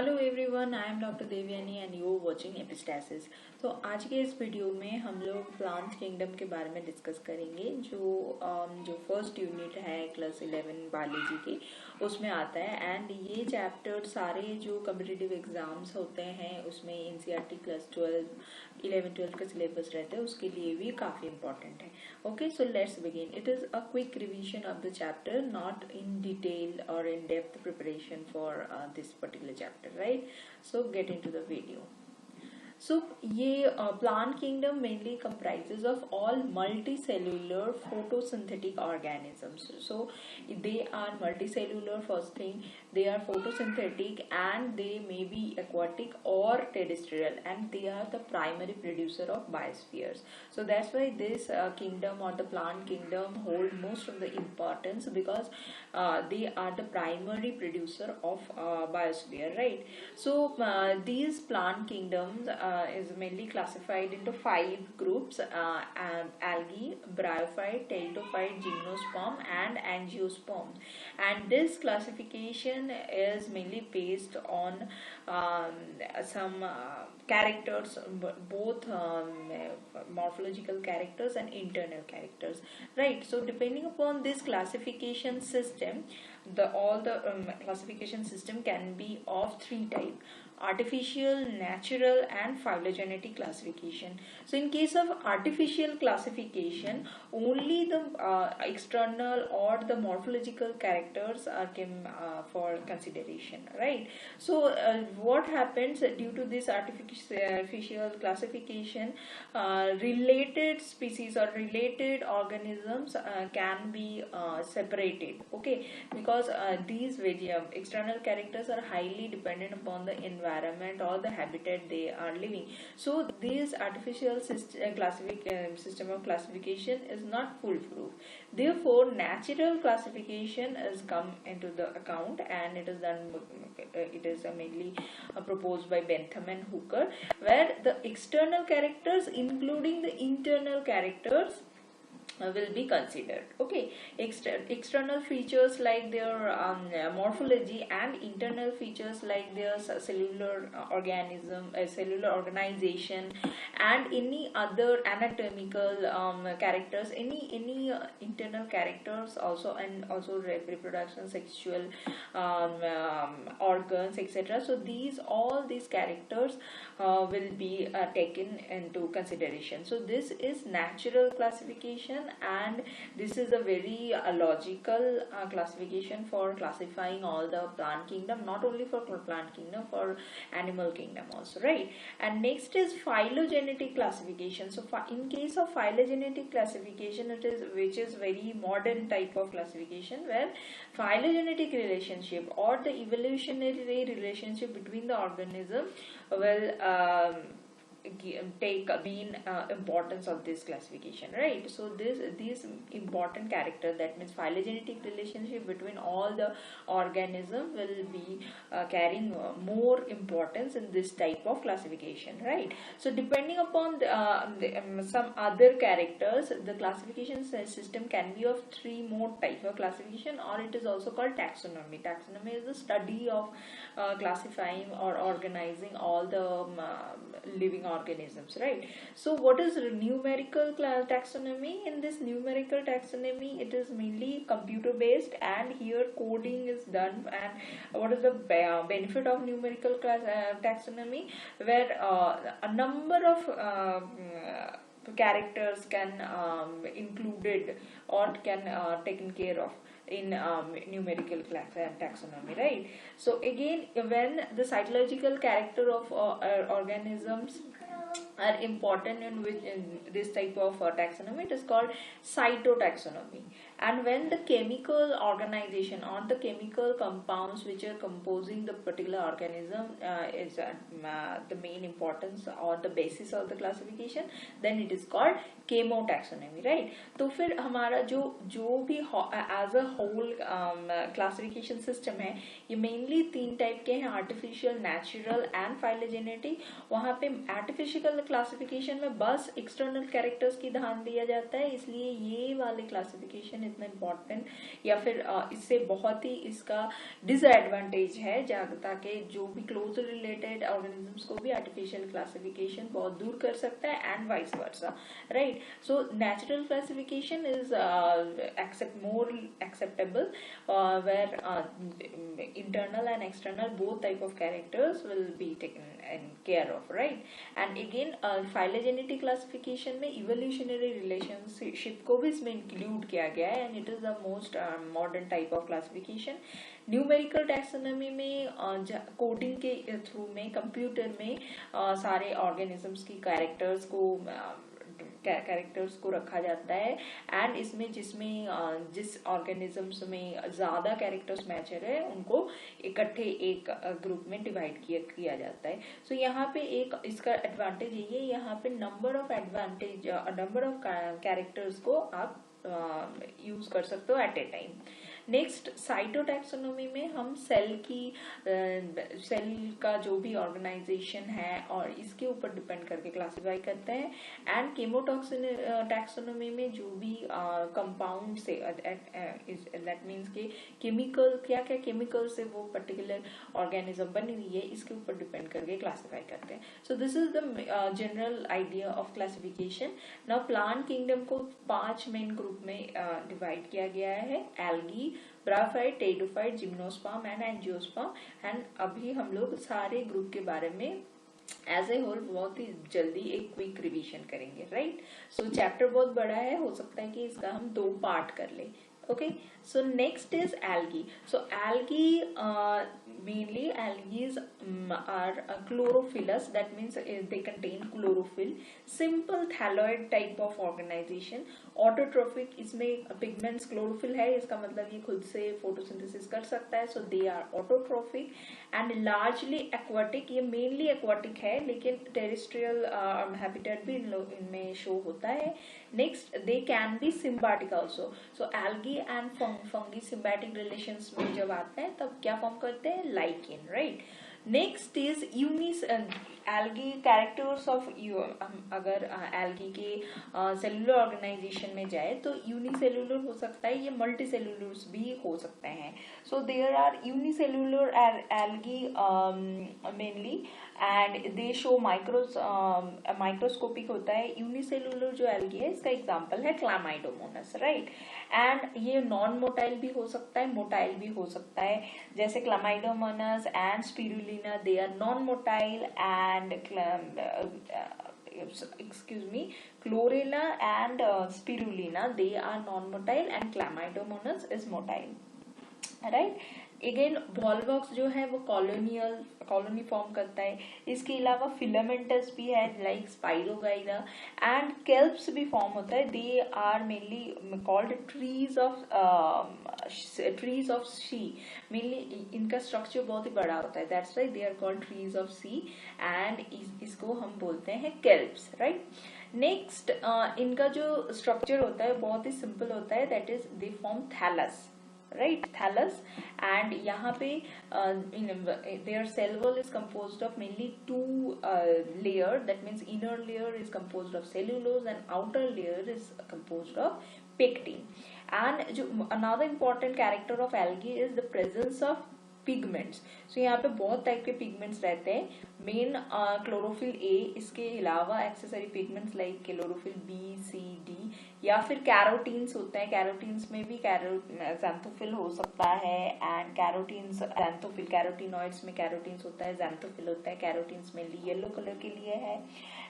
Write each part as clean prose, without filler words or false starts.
Hello everyone, I am doctor Devyani and you watching epistasis. तो आज के इस वीडियो में हम लोग प्लांट किंगडम के बारे में डिस्कस करेंगे जो फर्स्ट यूनिट है क्लास 11 बायोलॉजी की उसमें आता है। एंड ये चैप्टर सारे जो कम्पिटिटिव एग्जाम्स होते हैं उसमें एनसीईआरटी क्लास 12 11-12 का सिलेबस रहता है, उसके लिए भी काफ़ी इंपॉर्टेंट है। Okay, so let's begin. It is a quick revision of the chapter, not in detail or in-depth preparation for this particular chapter, right? So get into the video. So ये plant kingdom mainly comprises of all multicellular photosynthetic organisms. So they are multicellular, first thing, they are photosynthetic and they may be aquatic or terrestrial, and they are the primary producer of biospheres. So that's why this kingdom or the plant kingdom hold most of the importance, because they are the primary producer of biosphere, right? So these plant kingdoms is mainly classified into 5 groups: algae, bryophyte, pteridophyte, gymnosperm and angiosperm. And this classification is mainly based on some characters, both morphological characters and internal characters, right? So depending upon this classification system, all the classification system can be of 3 types: artificial, natural and phylogenetic classification. So in case of artificial classification, only the external or the morphological characters are for consideration, right? So what happens due to this artificial classification, related species or related organisms can be separated, okay, because these external characters are highly dependent upon the environment or the habitat they are living. So this artificial system of classification is not foolproof. Therefore natural classification has come into the account, and it is mainly proposed by Bentham and Hooker, where the external characters including the internal characters will be considered. Okay, external features like their morphology and internal features like their cellular cellular organization and any other anatomical characters, any internal characters also, and also reproduction, sexual organs, etc. So all these characters will be taken into consideration. So this is natural classification, and this is a very logical classification for classifying all the plant kingdom, not only for plant kingdom, for animal kingdom also, right? And next is phylogenetic classification. So in case of phylogenetic classification, which is very modern type of classification, where phylogenetic relationship or the evolutionary relationship between the organism will take being importance of this classification, right? So these important character, that means phylogenetic relationship between all the organism, will be carrying more importance in this type of classification, right? So depending upon some other characters, the classification system can be of 3 more type of classification, or it is also called taxonomy. Taxonomy is the study of classifying or organizing all the living organisms, right? So what is numerical taxonomy? In this numerical taxonomy, it is mainly computer based, and here coding is done. And what is the benefit of numerical taxonomy? Where a number of characters can included or can taken care of in numerical taxonomy, right? So again, when the psychological character of organisms are important in this type of taxonomy, it is called cytotaxonomy. And when the chemical organization or the chemical compounds which are composing the particular organism is the main importance or the basis of the classification, then it is called chemotaxonomy, right? तो फिर हमारा जो भी as a whole classification system है, ये mainly 3 type के हैं: artificial, natural and phylogenetic. वहाँ पे आर्टिफिशियल क्लासिफिकेशन में बस एक्सटर्नल कैरेक्टर्स की ध्यान दिया जाता है, इसलिए ये वाले क्लासिफिकेशन इतना इम्पोर्टेंट या फिर इससे बहुत ही इसका डिसएडवांटेज है, ताकि जो भी क्लोज रिलेटेड ऑर्गेनिजम्स को भी आर्टिफिशियल क्लासिफिकेशन बहुत दूर कर सकता है and vice versa, right. So natural classification is more acceptable, where internal and external both type of characters will be taken in care of, right. And again phylogenetic classification में evolutionary relationship को भी इसमें include किया गया है, and it is the most modern type of classification. Numerical taxonomy में coding के through में कंप्यूटर में सारे ऑर्गेनिजम्स की कैरेक्टर्स को रखा जाता है, एंड इसमें जिस ऑर्गेनिजम्स में ज्यादा कैरेक्टर्स मैचर है उनको इकट्ठे एक ग्रुप में डिवाइड किया जाता है. सो यहाँ पे एक इसका एडवांटेज यही है, यहाँ पे नंबर ऑफ कैरेक्टर्स को आप यूज कर सकते हो at a time. Next cytotaxonomy में हम सेल का जो भी ऑर्गेनाइजेशन है और इसके ऊपर डिपेंड करके क्लासिफाई करते हैं. एंड केमोटैक्सोनॉमी में जो भी कंपाउंड से दैट मीन्स के केमिकल क्या केमिकल से वो पर्टिकुलर ऑर्गेनिज्म बनी हुई है, इसके ऊपर डिपेंड करके क्लासिफाई करते हैं. सो this is the general idea of classification. Now plant kingdom को 5 मेन ग्रुप में डिवाइड किया गया है: algae, bryophyte, pteridophyte, gymnosperm and angiosperm. And अभी हम लोग सारे ग्रुप के बारे में एज ए होल बहुत ही जल्दी एक क्विक रिवीजन करेंगे, राइट. सो चैप्टर बहुत बड़ा है, हो सकता है कि इसका हम 2 पार्ट कर ले. Okay, so next is algae. So mainly algae are chlorophyllous, that means they contain chlorophyll. Simple thalloid type of organization. Autotrophic, इसमें pigments chlorophyll है, इसका मतलब ये खुद से photosynthesis कर सकता है, so they are autotrophic. And largely aquatic, ये mainly aquatic है, लेकिन terrestrial habitat भी इनमें show होता है. Next, they can be symbiotic also. So algae and fungi symbiotic relations में जब आते हैं तब क्या फॉर्म करते हैं? lichen, right. Next is algae characters of अगर एल्गी के सेलुलर ऑर्गेनाइजेशन में जाए तो यूनिसेलुलर हो सकता है, ये मल्टी सेलुलर्स भी हो सकते हैं. So there are unicellular algae mainly and they show microscopic होता है. यूनिसेलुलर जो एल्गी है इसका एग्जांपल है क्लामाइडोमोनास, राइट. एंड ये नॉन मोटाइल भी हो सकता है, मोटाइल भी हो सकता है, जैसे chlamydomonas and spirulina, they are non motile. And chlorella and spirulina, they are non-motile and chlamydomonas is motile, right. Again Volvox जो है वो कॉलोनी फॉर्म करता है. इसके अलावा फिलामेंटस भी है लाइक स्पाइरोगाइरा, एंड केल्प्स भी फॉर्म होता है. They are mainly called trees of sea. Mainly इनका स्ट्रक्चर बहुत ही बड़ा होता है, that's why they are called trees of sea, and इसको हम बोलते हैं केल्प्स, राइट. नेक्स्ट इनका जो स्ट्रक्चर होता है बहुत ही सिंपल होता है, that is they form thallus, right, thallus. And यहाँ पे their cell wall is composed of mainly 2 layer, that means inner layer is composed of cellulose and outer layer is composed of pectin. And another important character of algae is the presence of pigments. So यहाँ पे बहुत type के pigments रहते हैं. Main chlorophyll A, इसके अलावा accessory pigments like chlorophyll B, C, D, या फिर कैरोटीन्स होते हैं. कैरोटीन्स में भी ज़ैंथोफिल हो सकता है, एंड कैरोटीनॉइड्स में कैरोटीन्स होता है, ज़ैंथोफिल होता है. कैरोटीन्स में येलो कलर के लिए है,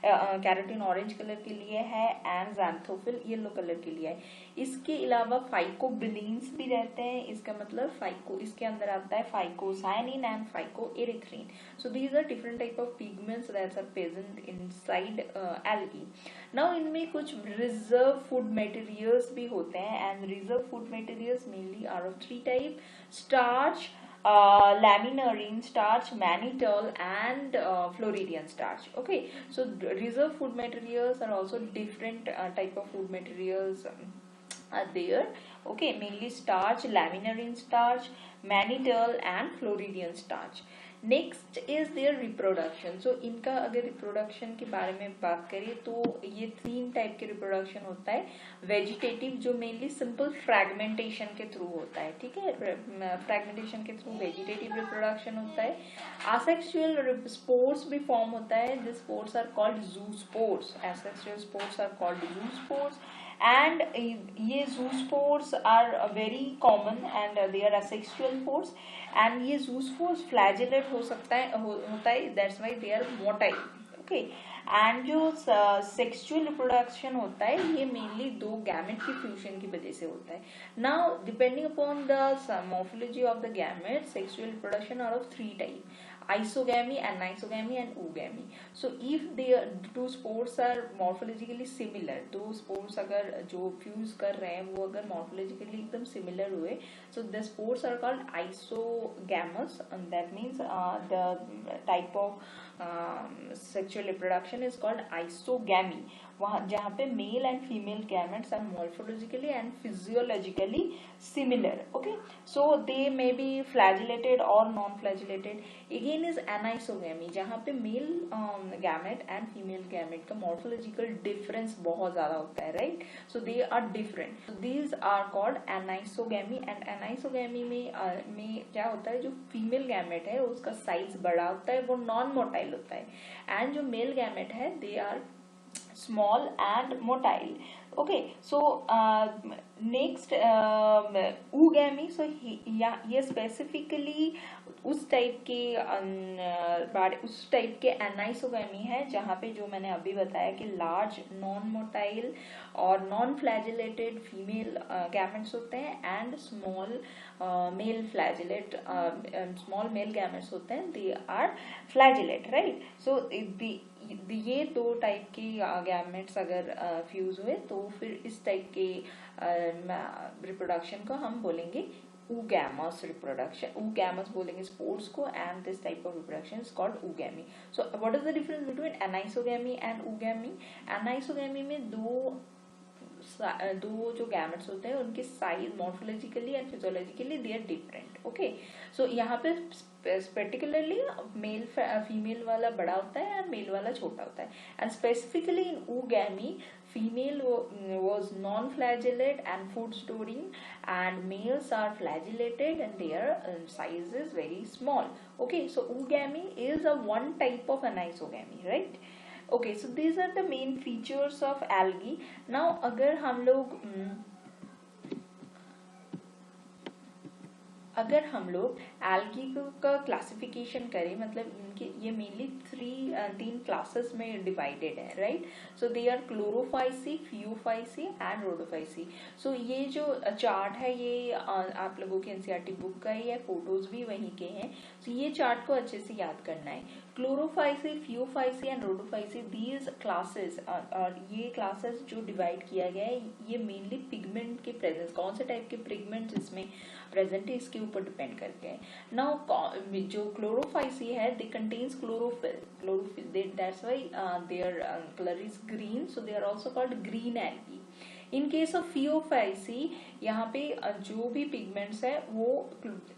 कैरोटीन ऑरेंज कलर के लिए है, एंड ज़ैंथोफिल येलो कलर के लिए है. इसके अलावा फाइकोबिलीन्स भी रहते हैं, इसका मतलब इसके अंदर आता है phycocyanin and phycoerythrin. So these are different type of pigments that are present inside algae. Now इनमें कुछ रिजर्व फूड मटेरियल्स भी होते हैं, and reserve food materials mainly are of 3 type: starch, laminarine starch, mannitol, and Floridian starch. Okay, so reserve food materials are also different type of food materials are there. Okay, mainly starch, laminarine starch, mannitol, and Floridian starch. Next is their reproduction. सो इनका अगर reproduction के बारे में बात करें तो ये 3 टाइप के रिप्रोडक्शन होता है। वेजिटेटिव जो मेनली सिंपल फ्रैगमेंटेशन के थ्रू होता है, ठीक है, फ्रैगमेंटेशन के थ्रू वेजिटेटिव रिप्रोडक्शन होता है। असेक्सुअल स्पोर्स भी फॉर्म होता है, this spores are called zoospores, asexual spores are called zoospores and ये zoospores are very common and they are asexual spores and ये zoospores flagellate हो सकता है होता है, that's why they are motile, okay। And जो सेक्सुअल रिप्रोडक्शन होता है ये मेनली 2 गैमेट की फ्यूजन की वजह से होता है। Now depending upon the morphology of the gamete, sexual reproduction are of 3 type, isogamy, anisogamy and oogamy. So if the two spores are morphologically similar, दो spores अगर जो fuse कर रहे हैं वो अगर morphologically एकदम similar हुए, so the spores are called isogamous, and that means the type of sexual reproduction is called isogamy, वहाँ जहाँ पे male and female gametes are morphologically and physiologically similar, okay. So they may be flagellated और non flagellated. Again is anisogamy, जहाँ पे male gamete and female gamete का morphological difference बहुत ज्यादा होता है, right. So they are different, so these are called anisogamy. And anisogamy में क्या होता है, जो फीमेल गैमेट है उसका साइज बड़ा होता है, वो नॉन मोटाइल होता है, एंड जो मेल गैमेट है they are small and motile, okay। So next oogamy, so ये specifically उस टाइप के एनाइसोगैमी है जहाँ पे जो मैंने अभी बताया कि लार्ज नॉन मोटाइल और नॉन फ्लैजिलेटेड फीमेल गैमेट्स होते हैं and small male flagellate small male gametes होते हैं, they are flagellate, right. So ये 2 टाइप के गैमेट्स अगर फ्यूज हुए तो फिर इस टाइप के रिप्रोडक्शन को हम बोलेंगे oogamous reproduction, oogamous बोलेंगे स्पोर्ट्स को, and this type of reproduction is called oogamy। So what is the difference between anisogamy and oogamy? anisogamy में दो जो गैमेट्स होते हैं उनके size morphologically and physiologically they are different, okay. So यहाँ पे पर्टिकुलरली मेल फीमेल वाला बड़ा होता है एंड मेल वाला छोटा होता है, and specifically in oogammy female was non-flagellate and food storing, and males are flagellated and their size is very small, okay। So oogamy is a one type of anisogamy, right? Okay, so these are the main features of algae। now अगर हम लोग algae का classification करें, मतलब इनके ये mainly 3 classes में divided है, right. So they are chlorophyceae, phaeophyceae and rhodophyceae. So ये जो चार्ट है ये आप लोगों की एनसीईआरटी बुक का ही है, फोटोज भी वहीं के हैं, so ये चार्ट को अच्छे से याद करना है। Chlorophyceae, phaeophyceae and Rhodophyceae, these classes, और ये क्लासेस जो डिवाइड किया गया है ये मेनली पिगमेंट के प्रेजेंस, कौन से टाइप के पिगमेंट इसमें प्रेजेंट है इसके ऊपर डिपेंड करते हैं। नाउ जो क्लोरोफाइसी है they contains chlorophyll, that's why their colour is green, so they are also called green algae. In case of phaeophyceae यहाँ पे जो भी पिगमेंट्स है वो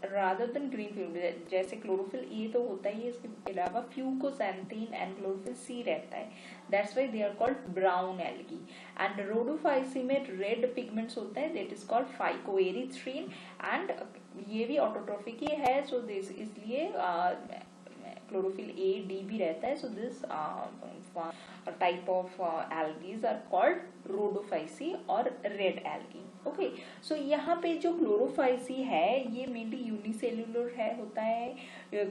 रादर देन ग्रीन पिगमेंट, जैसे क्लोरोफिल ए तो होता ही है, इसके अलावा फ्यूकोसैंथीन एंड क्लोरोफिल सी रहता है, that's why they are called brown algae. And rhodophyceae में रेड पिगमेंट्स होता है, that is called phycoerythrin, and ये भी ऑटोट्रोफिक ही है, सो दिस इसलिए क्लोरोफिल ए डी भी रहता है, so this type of algaes are called rhodophyceae और रेड एल्गी, ओके। सो यहाँ पे जो क्लोरोफाइसी है ये मेनली यूनिसेल्युलर है, होता है,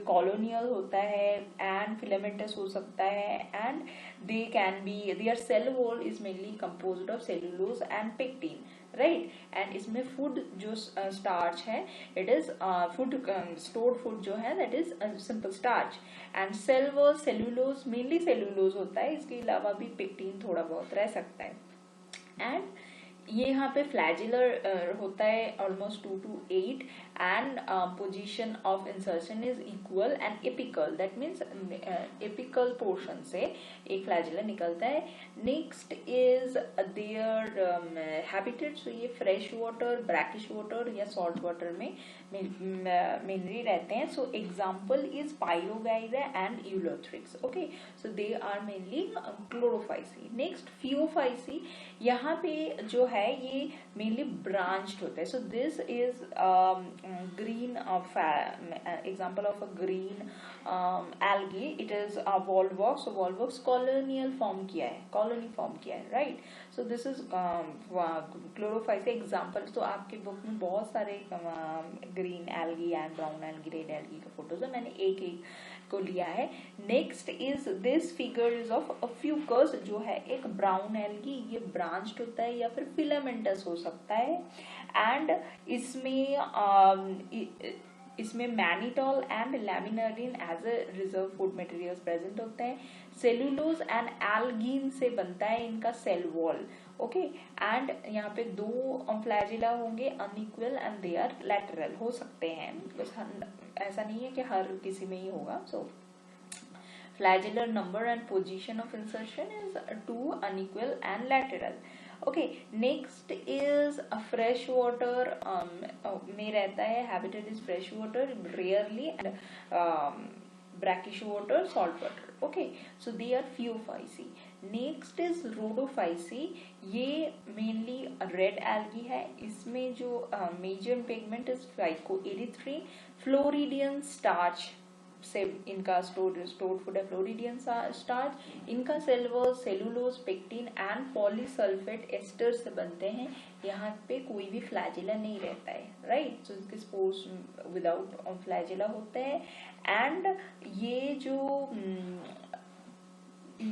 कॉलोनियल होता है एंड फिलामेंटस हो सकता है, and they can be, their cell wall is mainly composed of cellulose and pectin, right. And इसमें फूड जो स्टार्च है, it is food stored food जो है that is simple starch, and cell wall cellulose, mainly cellulose होता है, इसके अलावा भी पेक्टिन थोड़ा बहुत रह सकता है। एंड ये यहाँ पे फ्लैजिलर होता है almost 2 to 8 and position of insertion is equal and apical, that means apical portion से एक फ्लैजिलर निकलता है। Next is their habitat, so ये फ्रेश वाटर, ब्रैकिश वाटर या सॉल्ट वाटर में मेनली रहते हैं। So example is spirogyra and ulothrix. Okay, so they are mainly chlorophyceae. Next phaeophyceae, यहाँ पे जो है ये मेनली ब्रांच्ड होता है। So this is green example of a green algae, it is a volvox, so volvox colonial form किया है, colony form किया है, right? So this is chlorophyte example। तो आपके बुक में बहुत सारे green algae and brown algae, red algae का फोटोज है, मैंने एक एक को लिया है। Next is this figure is of a Fucus, जो है एक ब्राउन एल्गी, ये ब्रांच्ड होता है या फिर फिलामेंटस हो सकता है। एंड इसमें mannitol and laminarin as a reserve food materials present होते हैं। सेलुलोज एंड एल्गीन से बनता है इनका सेल वॉल। ओके, एंड यहाँ पे 2 फ्लैजिला होंगे unequal and they are lateral हो सकते हैं, ऐसा नहीं है कि हर किसी में ही होगा। सो flagellar number and position of insertion is 2, unequal and lateral। Okay, next is a fresh water में रहता है, habitat is fresh water rarely, and brackish water, salt water। Okay, so they are Phaeophyci। next is Rhodophyci, ये mainly red algae है, इसमें जो major pigment is phycoerythrin, Floridian starch से इनका stored food है, फ्लोरिडियन स्टार्च। इनका cell wall cellulose, pectin and polysulphate ester से बनते हैं। यहाँ पे कोई भी फ्लैजिला नहीं रहता है, राइट? सो इसके स्पोर्स विदाउट फ्लैजिला होते हैं। एंड ये जो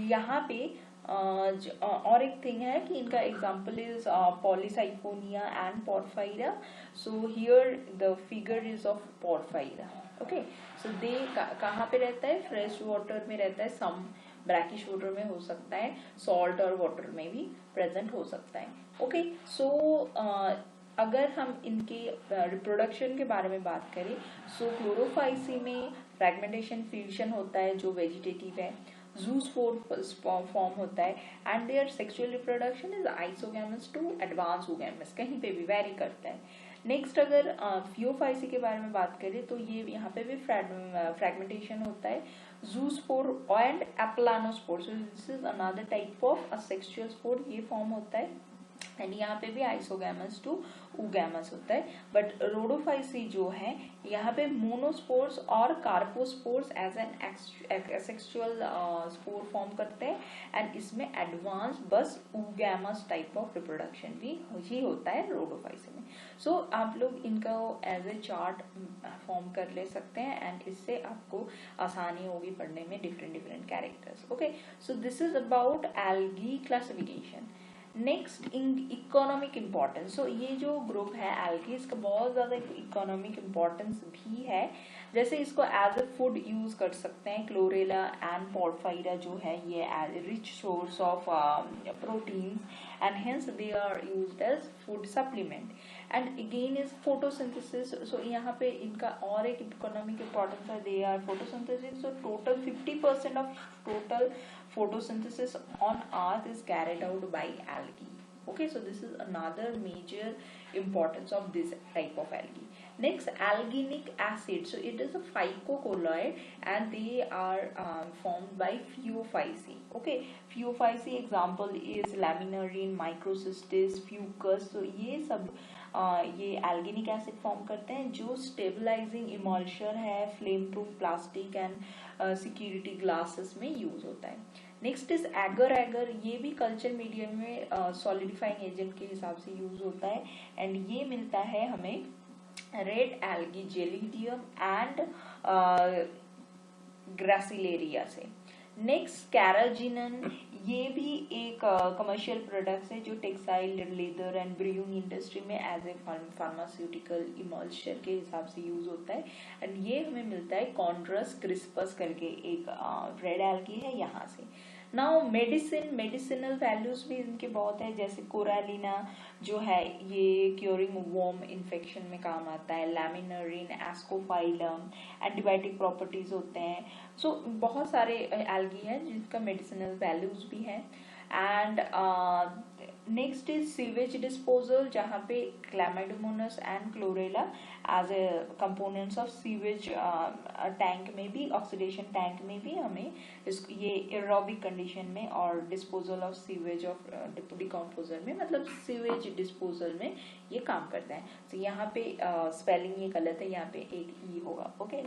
यहाँ पे और एक थिंग है कि इनका example is polysiphonia and porphyra. So here the figure is of porphyra. Okay, so they कहाँ पे रहता है? फ्रेश वाटर में रहता है, सम ब्रैकिश वाटर में हो सकता है, सॉल्ट और वाटर में भी प्रेजेंट हो सकता है। ओके, सो अगर हम इनके रिप्रोडक्शन के बारे में बात करें, सो क्लोरोफाइसी में फ्रैगमेंटेशन फ्यूजन होता है जो वेजिटेटिव है, ज़ूस्पोर फॉर्म होता है, and their sexual reproduction is isogamous to advance oogamous, कहीं पे भी वेरी करता है। नेक्स्ट अगर फियोफाइसी के बारे में बात करें तो ये यहाँ पे भी फ्रैगमेंटेशन होता है, zoospore and aplanospore. So this is another type of asexual spore, ये फॉर्म होता है। एंड यहाँ पे भी आइसोगैमस टू ओगैमस होता है। बट रोडोफाइसी जो है यहाँ पे मोनोस्पोर्स और carpospores as an asexual spore form करते हैं, एंड इसमें एडवांस बस ओगैमस टाइप ऑफ रिप्रोडक्शन भी ही होता है रोडोफाइसी में। सो आप लोग इनका एज ए चार्ट फॉर्म कर ले सकते हैं, एंड इससे आपको आसानी होगी पढ़ने में different characters. Okay, so this is about algae classification. Next economic importance. So ये जो ग्रुप है एल्गी, इसका बहुत ज़्यादा इकोनॉमिक इम्पोर्टेंस भी है। जैसे इसको एज ए फूड यूज कर सकते हैं, क्लोरेला एंड पोर्फाइरा जो है ये rich source of proteins, and hence they are used as food supplement. And again is photosynthesis. So यहाँ पे इनका और एक इकोनॉमिक इम्पोर्टेंस है, they are photosynthesis. So total 50% of total photosynthesis on earth is carried out by algae। Okay, so this is another major importance of this type of algae। Next, alginic acid, so it is a phycocolloid and they are formed by Phaeophyci। Okay, Phaeophyci example is laminarine, microcystis, fucus। so ये सब ये alginic acid form करते हैं जो stabilising emulsion है, flame proof plastic and security glasses में use होता है। नेक्स्ट इज एगर एगर, ये भी कल्चर मीडियम में सॉलिडिफाइंग एजेंट के हिसाब से यूज होता है, एंड ये मिलता है हमें रेड एल्गी जेलिडियम एंड ग्रासिलेरिया से। नेक्स्ट कैराजिनन, ये भी एक कमर्शियल प्रोडक्ट है जो textile, leather and brewing industry में एज ए फार्मास्यूटिकल इमल्शन के हिसाब से यूज होता है, एंड ये हमें मिलता है कॉन्ड्रस क्रिस्पस करके एक रेड एल्गी है यहाँ से। नाउ मेडिसिनल वैल्यूज भी इनके बहुत है, जैसे कोरालिना जो है ये क्योरिंग वॉर्म इन्फेक्शन में काम आता है, लैमिनरिन, एस्कोफाइलम, एंटीबायोटिक प्रॉपर्टीज होते हैं। सो बहुत सारे एल्गी हैं जिनका मेडिसिनल वैल्यूज भी है। And next is sewage disposal, जहाँ पे chlamydomonas and chlorella as a components of sewage tank में भी, ऑक्सीडेशन टैंक में भी हमें ये एरोबिक कंडीशन में और disposal of sewage of decomposer में, मतलब सीवेज डिस्पोजल में ये काम करता है। तो यहाँ पे स्पेलिंग ये गलत है, यहाँ पे एक ई होगा। Okay,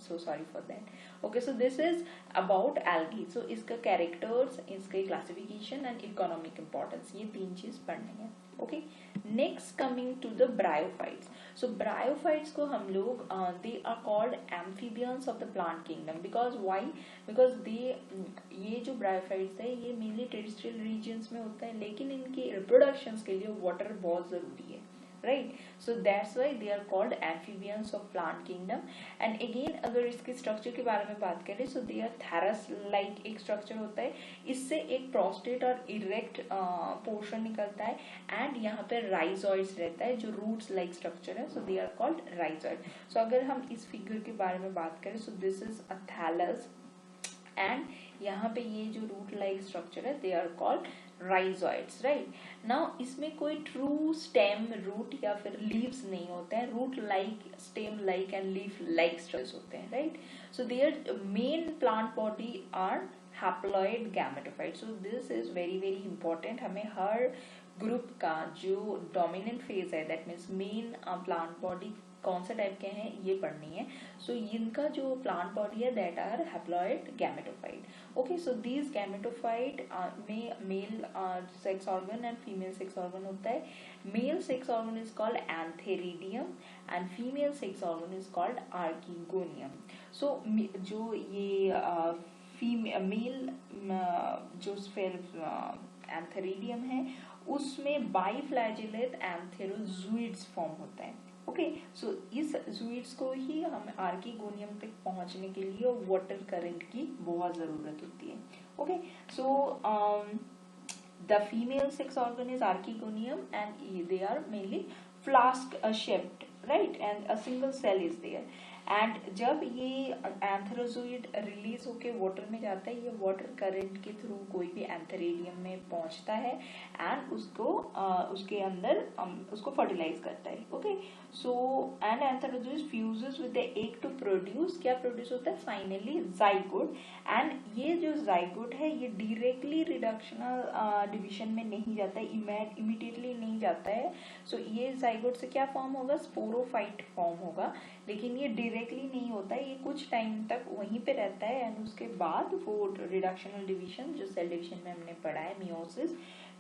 so sorry for that. Okay, so this is about algae. So इसका characters, इसके classification and economic importance, ये तीन चीज पढ़नी है। Okay, next coming to the bryophytes. So bryophytes को हम लोग they are called amphibians of the plant kingdom because why? Because they ये जो bryophytes है ये mainly terrestrial regions में होता है, लेकिन इनकी reproductions के लिए water बहुत जरूरी है, right? So that's why they are called amphibians of plant kingdom. And again अगर इसके स्ट्रक्चर के बारे में बात करें, so they are tharus like एक स्ट्रक्चर होता है, इससे एक प्रोस्टेट और इरेक्ट पोर्शन निकलता है, एंड यहाँ पे राइजॉइड्स रहता है जो रूट्स लाइक स्ट्रक्चर है, so they are called rhizoid. So अगर हम इस फिगर के बारे में बात करें, so this is a thallus, and यहाँ पे ये जो रूट लाइक स्ट्रक्चर है they are called rhizoids, right. Now इसमें कोई ट्रू स्टेम, रूट या फिर लीव्स नहीं होते हैं, root like, stem like and leaf like structures होते हैं, right. So their main plant body are haploid gametophyte. So this is very very important, हमें हर ग्रुप का जो डोमिनेंट फेज है, that means main plant body कौन से type के हैं ये पढ़नी है। सो इनका जो प्लांट बॉडी है that are haploid gametophyte. Okay, so this gametophyte में male sex organ and female sex organ होता है। Male sex organ is called antheridium and female sex organ is called archegonium. So जो ये mail जो antheridium है उसमें बाइफ्लैजिलेट एंथेरोजूइड्स form होता है। ओके, सो इस जूइड्स को ही हम आर्किगोनियम तक पहुंचने के लिए वाटर करंट की बहुत जरूरत होती है। Okay, so the female sex organ is archegonium and they are mainly flask shaped, right, and a single cell is there. And जब ये एंथेरोजोइड रिलीज होके वाटर में जाता है, ये वाटर करंट के थ्रू कोई भी एंथेरिडियम में पहुंचता है एंड उसको उसके अंदर उसको फर्टिलाइज करता है। Okay, so and antherozoid fuses with the egg to produce, क्या प्रोड्यूस होता है फाइनली जाइगोट। एंड ये जो जाइगोट है ये डायरेक्टली रिडक्शनल डिवीजन में नहीं जाता है, इमीडिएटली नहीं जाता है। सो ये जाइगोट से क्या फॉर्म होगा, स्पोरोफाइट फॉर्म होगा, लेकिन ये डायरेक्टली नहीं होता है, ये कुछ टाइम तक वहीं पे रहता है एंड उसके बाद वो रिडक्शनल डिवीजन जो सेल डिवीजन में हमने पढ़ा है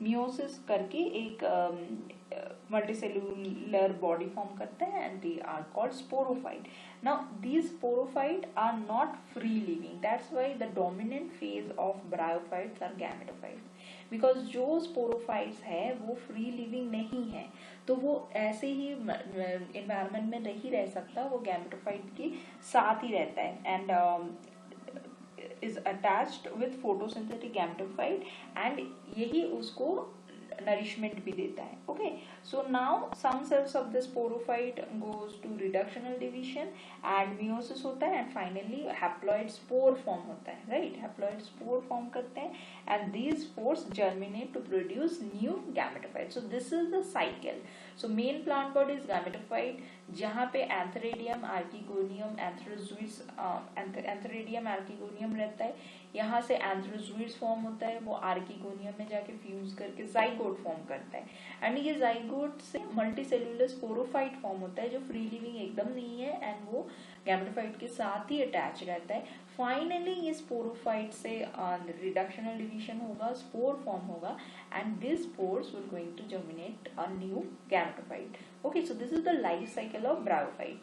मियोसिस करके एक मल्टीसेलुलर बॉडी फॉर्म करता है and they are called sporophyte. Now these sporophyte are not free living, that's why the dominant phase of bryophytes are gametophytes, because जो स्पोरोफाइट्स है वो फ्री लिविंग नहीं है, तो वो ऐसे ही एनवायरनमेंट में नहीं रह सकता, वो गैमेटोफाइट के साथ ही रहता है and is attached with photosynthetic gametophyte and यही उसको nourishment भी देता है। Okay, so now some cells of the sporophyte goes to reductional division and meiosis होता है and finally haploid spore form होता है, right, haploid spore form करते हैं and these spores germinate to produce new gametophyte. So this is the cycle. So main plant body is gametophyte, जहाँ पे antheridium, archegonium, एंथेरोजोइड्स, antheridium archegonium रहता है, यहाँ से एंथेरोजोइड्स फॉर्म होता है, वो आर्किगोनियम में जाके फ्यूज करके जाइगोट फॉर्म करता है एंड ये जाइगोट से मल्टीसेलुलर स्पोरोफाइट फॉर्म होता है जो फ्री लिविंग एकदम नहीं है एंड वो गैमेटोफाइट के साथ ही अटैच रहता है। फाइनली ये स्पोरोफाइट से रिडक्शनल डिवीजन होगा, स्पोर फॉर्म होगा and this spores will going to germinate a new gametophyte. Okay, so this is the life cycle of bryophyte.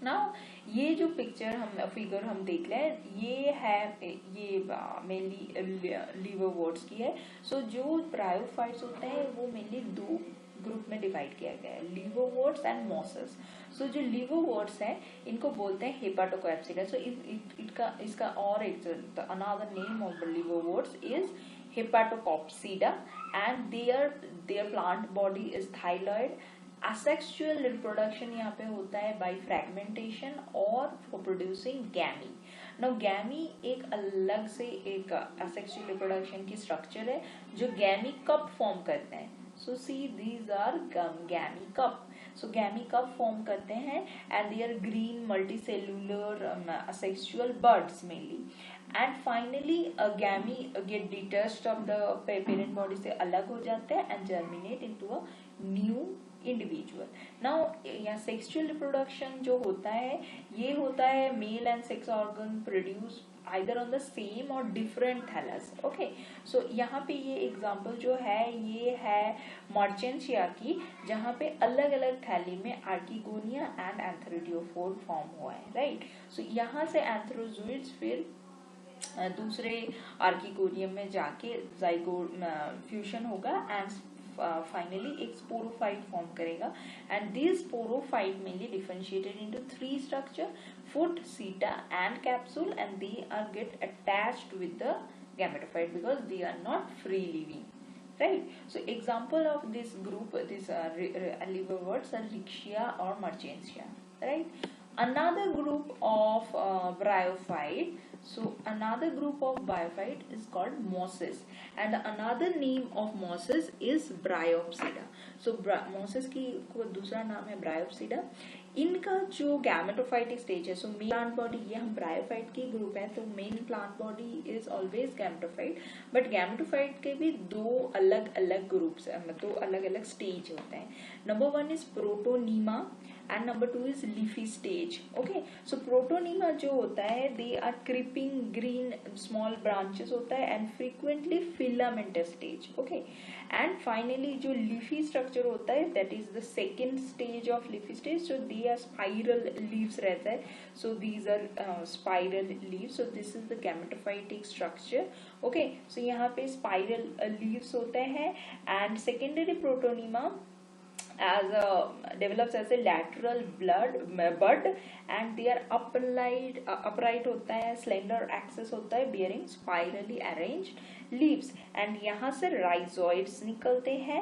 Now ये जो फिगर हम देख रहे हैं ये है, ये मेनली लीवर वर्ड्स की है। सो जो ब्रायोफाइट्स होते हैं वो मेनली ग्रुप में डिवाइड किया गया है, लीवरवर्ट्स एंड मॉसेस। सो जो लीवरवर्ट्स है इनको बोलते हैं हेपाटोकैप्सिडा। सो इसका और एक another name of the liverworts is hepaticopsida and their plant body is thalloid. Asexual reproduction यहाँ पे होता है बाय फ्रैगमेंटेशन और for producing gemmae. Now gemmae एक अलग से एक असेक्सुअल रिप्रोडक्शन की स्ट्रक्चर है जो गैमी कप फॉर्म करते हैं। So see these are gemmae cup. So gemmae cup form करते हैं and they are green multicellular asexual buds mainly, and finally a gammy get detached of the parent body से अलग हो जाते हैं and germinate into a new individual. Now यहाँ sexual reproduction जो होता है ये होता है male and sex organ produce either on the same और डिफरेंट थैलस। ओके, सो यहाँ पे ये एग्जांपल जो है ये है मर्चेंशिया की, जहाँ पे अलग अलग थैली में आर्किगोनिया एंड एंथेरिडियोफोर फॉर्म हुआ है, राइट। सो यहाँ से एंथेरोजोइड्स फिर दूसरे आर्किगोनियम में जाके जाइगोट फ्यूजन होगा एंड फाइनली एक स्पोरोफाइट फॉर्म करेगा and this sporophyte mainly differentiated into 3 structure, foot, seta and capsule, and they are get attached with the gametophyte because they are not free living, right? So example of this group, this liverworts are Riccia or Mertensia, right? Another group of bryophyte, so another group of bryophyte is called mosses, and another name of mosses is Bryopsida. So mosses की दूसरा नाम है Bryopsida। इनका जो gametophytic stage है, so main plant body, ये हम bryophyte की ग्रुप है तो main plant body is always gametophyte, but gametophyte के भी दो अलग अलग ग्रुप्स, दो अलग अलग स्टेज होते हैं। Number 1 is protonema and number 2 is leafy stage. Okay, so protonema जो होता है they are creeping green small branches होता है and frequently filamentous stage. Okay, and finally जो leafy structure होता है that is the second stage of leafy stage, so they are spiral leaves रहता है, so these are spiral leaves, so this is the gametophytic structure. Okay, so यहाँ पे spiral leaves होते हैं and secondary protonema develops as a lateral bud and they are upright होता है, slender axis होता है, bearing spirally arranged leaves, and यहाँ से rhizoids निकलते हैं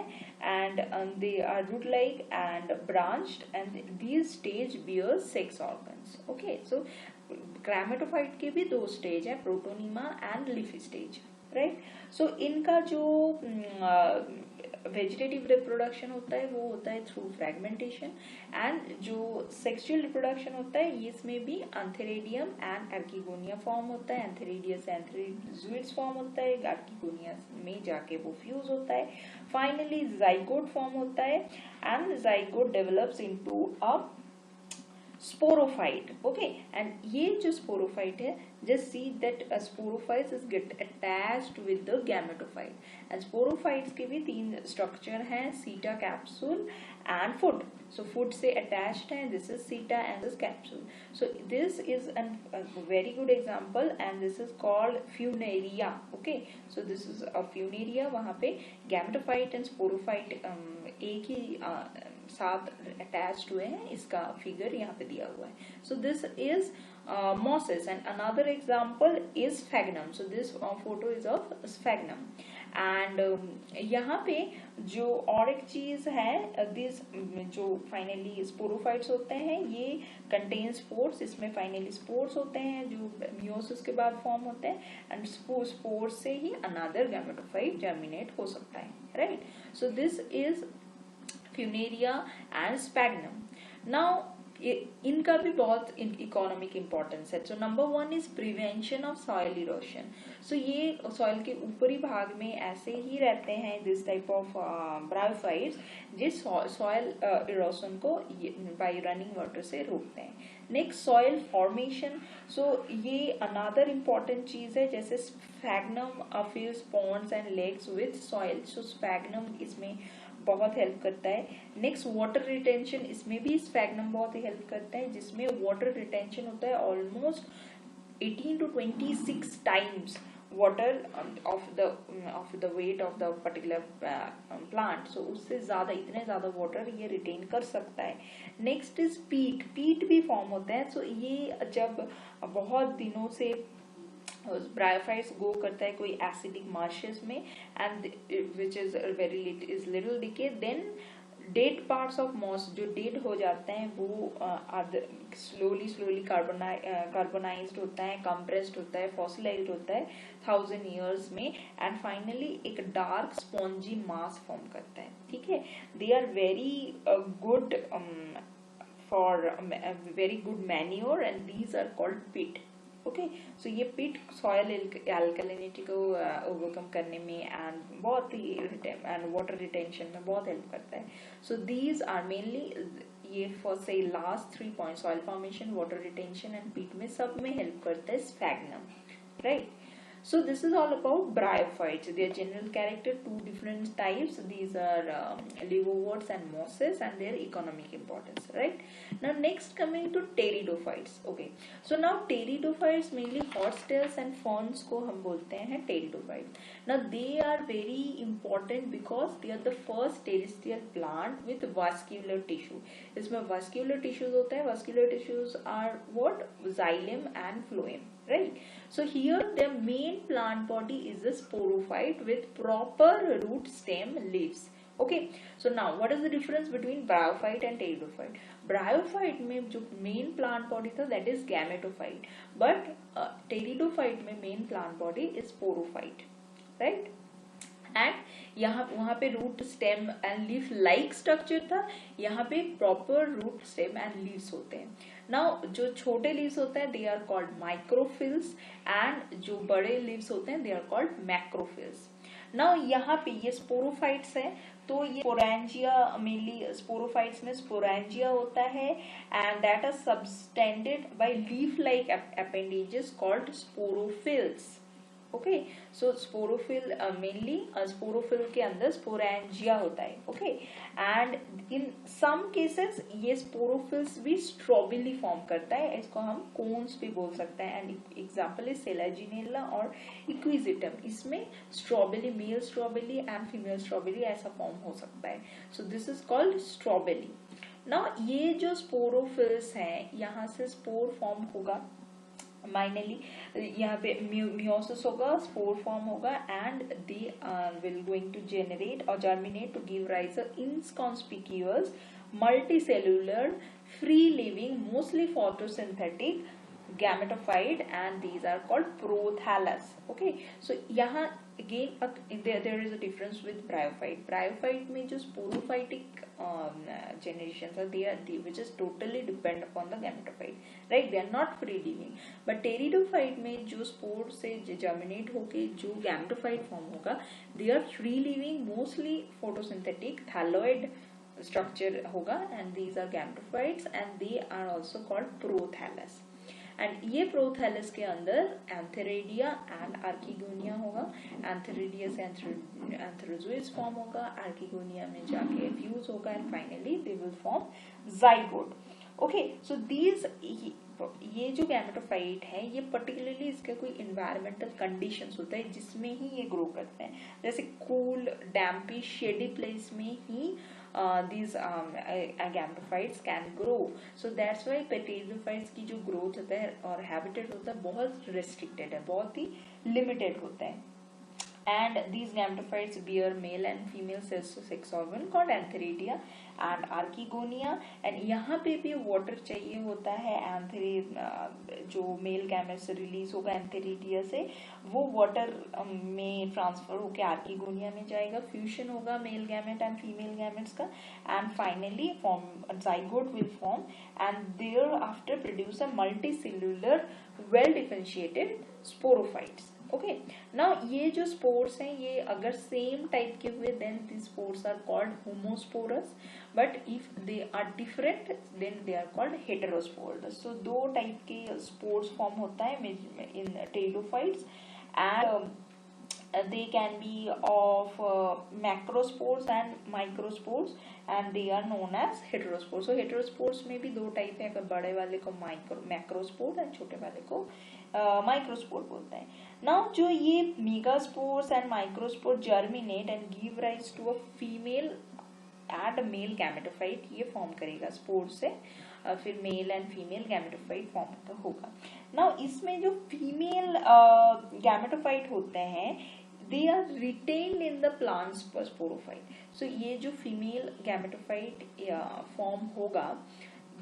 and they are root like and branched, and these stage bears sex organs. Okay, so gametophyte के भी दो stage है, protonema and leafy stage, right? So इनका जो वेजिटेटिव रिप्रोडक्शन होता है वो होता है थ्रू फ्रैगमेंटेशन, एंड जो सेक्सुअल रिप्रोडक्शन होता है इसमें भी एंथेरिडियम एंड आर्किगोनिया फॉर्म होता है, एंथेरिडियस एंथेरिडोइड्स फॉर्म होता है, आर्किगोनिया में जाके वो फ्यूज होता है, फाइनली जाइगोट फॉर्म होता है and zygote develops into a sporophyte. Okay, and ये जो sporophyte है, just see that a sporophyte is get attached with the gametophyte, and sporophytes के भी 3 structure हैं, seta, capsule and foot. So foot से attached है, this is seta and this capsule. So this is a very good example and this is called funaria. Okay, so this is a funaria, वहाँ पे gametophyte and sporophyte एक ही साथ attached हुए हैं, इसका figure यहाँ पे दिया हुआ है। So this is mosses, and another example is sphagnum. So this photo is of sphagnum, and यहाँ पे जो और एक चीज है, दिस जो फाइनली स्पोरोफाइट्स होते हैं ये कंटेन स्पोर्स, इसमें फाइनली स्पोर्स होते हैं जो मियोसिस के बाद फॉर्म होते हैं, एंड स्पोर्स से ही अनदर गैमेटोफाइट जर्मिनेट हो सकता है, right. So this is funaria and sphagnum. Now इनका भी बहुत इकोनॉमिक इम्पोर्टेंस है। So number 1 is prevention of soil erosion. So ये सॉइल के ऊपरी भाग में ऐसे ही रहते हैं दिस टाइप ऑफ ब्रायोफाइट्स जिस सॉइल इरोशन को बाय रनिंग वाटर से रोकते हैं। Next soil formation. सो ये अनदर इम्पॉर्टेंट चीज है, जैसे sphagnum fills ponds and lakes with soil, so sphagnum इसमें बहुत हेल्प करता है। नेक्स्ट वाटर रिटेंशन, इसमें भी स्फैग्नम बहुत हेल्प करता है, जिसमें वाटर रिटेंशन होता है almost 18 to 26 times water of the weight of the particular plant, so उससे ज्यादा, इतने ज्यादा वाटर ये रिटेन कर सकता है। नेक्स्ट इज पीट, पीट भी फॉर्म होता है। सो ये जब बहुत दिनों से ब्रायोफाइट्स गो करता है कोई एसिडिक मार्शेस में, and which is very little decay, then dead parts of moss, जो डेड हो जाते हैं वो स्लोली कार्बोनाइज्ड होता है, कंप्रेस्ड होता है, फॉसिलाइज्ड होता है 1000 ईयर्स में, एंड फाइनली एक डार्क स्पॉन्जी मास फॉर्म करता है। ठीक है, they are very good for very good manure, and these are called peat. Okay, so ये पिट सॉयल एल्कलिनिटी को ओवरकम करने में एंड बहुत ही एंड वाटर रिटेंशन में बहुत हेल्प करता है। सो दीज आर मेनली, ये फॉर से last 3 point, soil formation, water retention and peat में सब में हेल्प करता है sphagnum, right. So this is all about bryophytes. Their general character, 2 different types. These are liverworts and mosses, and their economic importance, right? Now next coming to pteridophytes. Okay, so now pteridophytes mainly horsetails and ferns को हम बोलते हैं pteridophytes. Now they are very important because they are the first terrestrial plant with vascular tissue. इसमें vascular tissues होता है. Vascular tissues are what? Xylem and phloem, right? So here the main plant body is a sporophyte with proper root, stem, leaves. Okay, so now what is the difference between bryophyte and pteridophyte? Bryophyte में जो main plant body था that is gametophyte, but pteridophyte में main plant body is sporophyte, right? And यहाँ वहां पे root, stem and leaf like structure था, यहाँ पे proper root, stem and leaves होते हैं। नाउ जो छोटे लीव्स होते हैं they are called microphylls, and जो बड़े लीव्स होते हैं they are called macrophylls. Now यहाँ पे ये स्पोरोफाइट्स है, तो ये स्पोरेंजिया, मेनली स्पोरोफाइट्स में स्पोरेंजिया होता है, and that are subtended by leaf like appendages called sporophylls. Okay, so sporophyll mainly sporophyll के अंदर स्पोरेंजिया होता है। Okay, and in some cases ये स्पोरोफिल्स भी स्ट्रॉबेली फॉर्म करता है, इसको हम कोन्स भी बोल सकते हैं, एंड एग्जांपल इज सेलाजिनेला और इक्विजिटम। इसमें strobili, male strobili and female strobili ऐसा फॉर्म हो सकता है। So this is called strobili. Now ये जो स्पोरोफिल्स हैं, यहाँ से स्पोर फॉर्म होगा माइनली, यहाँ पे मियोसिस होगा, स्पोर फॉर्म होगा, and they will going to generate और germinate to give rise a inconspicuous multicellular free living mostly photosynthetic gametophyte, and these are called prothallus. Okay, so यहाँ again there is a difference with bryophyte. Bryophyte में जो sporophytic generations are there, which is totally depend upon the gametophyte, right? They are not free living. But pteridophyte में जो spore से germinate होके जो gametophyte form होगा, they are free living, mostly photosynthetic, thalloid structure होगा, and these are gametophytes, and they are also called prothallus. And ये prothallus के अंदर एंथेरिडिया एंड आर्किगोनिया होगा, एंथेरिडिया से एंथेरोजोइड्स फॉर्म होगा, आर्किगोनिया में जाके फ्यूज होगा, and finally they will form zygote. Okay, so these, ये जो गैमेटोफाइट है ये पर्टिकुलरली इसका कोई इन्वायरमेंटल कंडीशंस होता है जिसमें ही ये ग्रो करते हैं, जैसे कूल, डैम्पी, शेडी प्लेस में ही these gametophytes can grow. So that's why pteridophytes की जो growth होता है और habitat होता है बहुत restricted है, बहुत ही limited होता है। And these gametophytes bear male and female sex organ called antheridia and archegonia, and यहाँ पे भी water चाहिए होता है। जो male gametes से release होगा antheridia से, वो water में transfer होके archegonia में जाएगा, fusion होगा male gamete and female gametes का, and finally zygote will form, and thereafter produce a multicellular well differentiated sporophytes. Okay, now ये जो स्पोर्स हैं ये अगर सेम टाइप के हुए then this spores are called homosporous, but if they are different then they are called heterosporous. So दो type के spores form होता है in pteridophytes, and they can be of macrospores and microspores, and they are known as heterospores. So heterospores में भी दो type है, अगर बड़े वाले को macrospore and छोटे वाले को माइक्रोस्पोर बोलते हैं। नाउ जो ये megaspores and microspore germinate and give rise to a female and male gametophyte, ये फॉर्म करेगा स्पोर से, फिर male and female gametophyte form होगा। नाउ इसमें जो फीमेल गैमेटोफाइट होते हैं they are retained in the plant sporophyte. So ये जो फीमेल गैमेटोफाइट फॉर्म होगा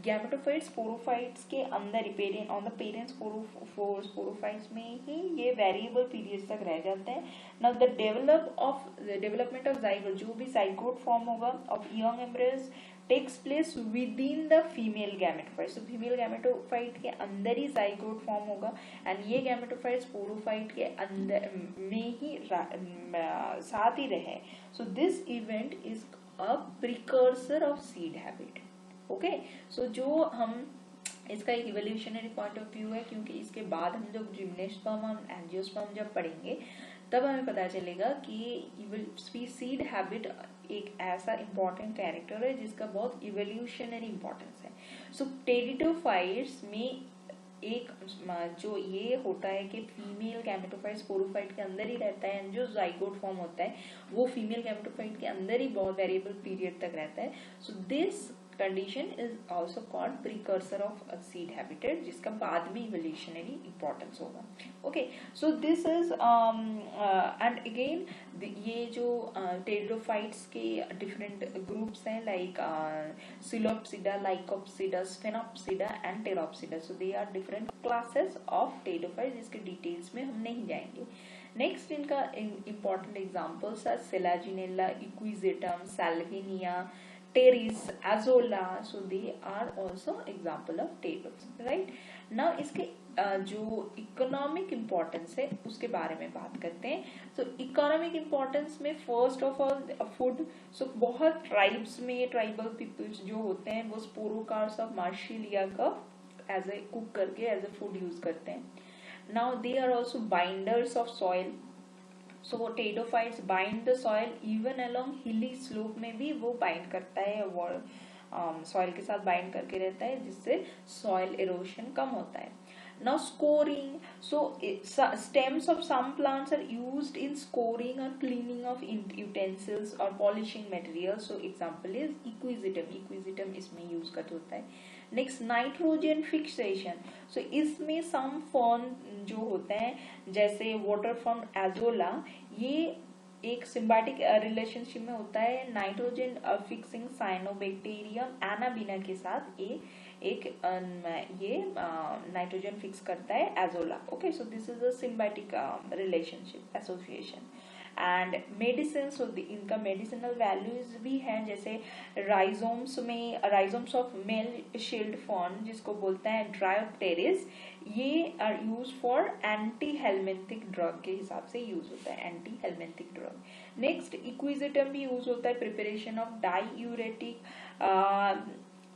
गैमेटोफाइट स्पोरोफाइट्स के अंदर ही ऑन द पेरेंट स्पोरोफाइट्स में ही ये वेरिएबल पीरियड्स तक रह जाते हैं। Now the development of zygote, जो भी जाइगोट फॉर्म होगा of young embryos takes place within the female gametophyte. So female gametophyte के अंदर ही जाइगोट फॉर्म होगा एंड ये गैमेटोफाइट स्पोरोफाइट के अंदर में ही साथ ही रहे। So this event is a precursor of seed habit. Okay, so जो हम इसका एक इवोल्यूशनरी पॉइंट ऑफ व्यू है, क्योंकि इसके बाद हम जब जिम्नोस्पर्म और एंजियोस्पर्म जब पढ़ेंगे तब हमें पता चलेगा कि सीड हैबिट एक ऐसा इम्पोर्टेंट कैरेक्टर है जिसका बहुत इवोल्यूशनरी इम्पोर्टेंस है। सो टेरिडोफाइट्स में एक जो ये होता है कि फीमेल गैमेटोफाइट स्पोरोफाइट के अंदर ही रहता है एंड जो जाइगोट फॉर्म होता है वो फीमेल गैमेटोफाइट के अंदर ही बहुत वेरिएबल पीरियड तक रहता है। So this condition is also called precursor of a seed habitat, जिसका बाद में evolutionary importance होगा। Okay, so this is and again ये जो pteridophytes के different groups हैं like Coelopsida, Lycopsida, Sphenopsida and Pteropsida. So they are different classes of pteridophytes जिसके details में हम नहीं जाएंगे। नेक्स्ट इनका important examples are Selaginella, Equisetum, Salvinia, Pteris, Azolla, so they are also example of pterods, right? Now इसके जो economic importance है उसके बारे में बात करते हैं। तो इकोनॉमिक इम्पोर्टेंस में फर्स्ट ऑफ ऑल फूड। सो बहुत ट्राइब्स में ट्राइबल पीपल्स जो होते हैं वो स्पोरोकार्स ऑफ मार्शिलिया का एज ए कुक करके एज ए फूड यूज करते हैं। Now they are also binders of soil. So वो pteridophytes bind the soil even along hilly slope में भी वो बाइंड करता है, वो सॉइल के साथ बाइंड करके रहता है जिससे सॉइल इरोशन कम होता है। Now scoring, so stems of some plants are used in scoring or cleaning of utensils or polishing materials. So example is Equisetum, Equisetum इसमें यूज करते होता है। Next nitrogen fixation. सो इसमें सम फर्न जो होते हैं जैसे वाटर फर्न एजोला, ये एक सिम्बायोटिक रिलेशनशिप में होता है नाइट्रोजन फिक्सिंग साइनोबैक्टीरियम एनाबिना के साथ एक ये नाइट्रोजन फिक्स करता है Azolla. Okay, so this is a symbiotic relationship association. And medicine, so इनका मेडिसिनल वैल्यूज भी हैं जैसे राइजोम्स में rhizomes of male shield fern जिसको बोलते हैं ड्रायोप्टेरिस, ये are use for anti helminthic drug के हिसाब से यूज होता है, anti helminthic drug. Next Equisetum भी यूज होता है प्रिपरेशन ऑफ डाईयूरेटिक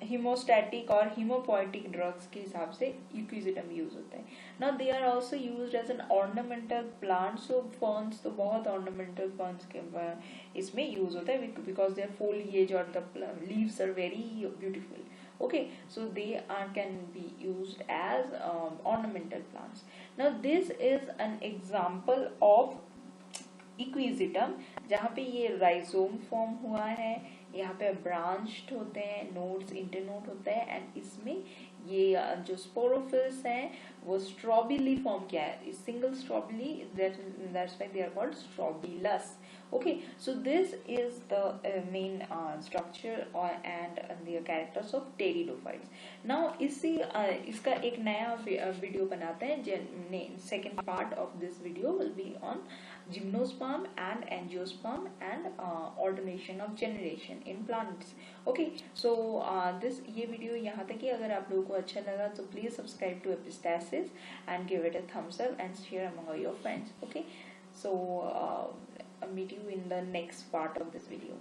हिमोस्टैटिक और हिमोपोएटिक ड्रग्स के हिसाब से इक्विजिटम यूज होता है। Now they are also used as an ornamental plant. So ferns तो बहुत ऑर्नामेंटल फर्न्स के इसमें यूज होता है बिकॉज देयर foliage और the leaves are very beautiful. Okay, so they can be used as ornamental plants. Now this is an example of इक्विजिटम जहाँ पे ये राइजोम फॉर्म हुआ है, यहाँ पे ब्रांच्ड होते हैं, नोड्स इंटरनोड होता है एंड इसमें ये जो स्पोरोफिल्स हैं वो स्ट्रॉबिली फॉर्म किया है, single strobili, that's why they are called strobilus. Okay, so this is the main structure and the characters of pteridophytes. Now इसका एक नया वीडियो बनाते हैं। Second part of this video will be on gymnosperm and angiosperm and alternation of generation in plants. Okay, so ये video यहाँ तक ही। अगर आप लोगों को अच्छा लगा तो please subscribe to Epistasis and give it a thumbs up and share among all your friends. Okay, so meet you in the next part of this video.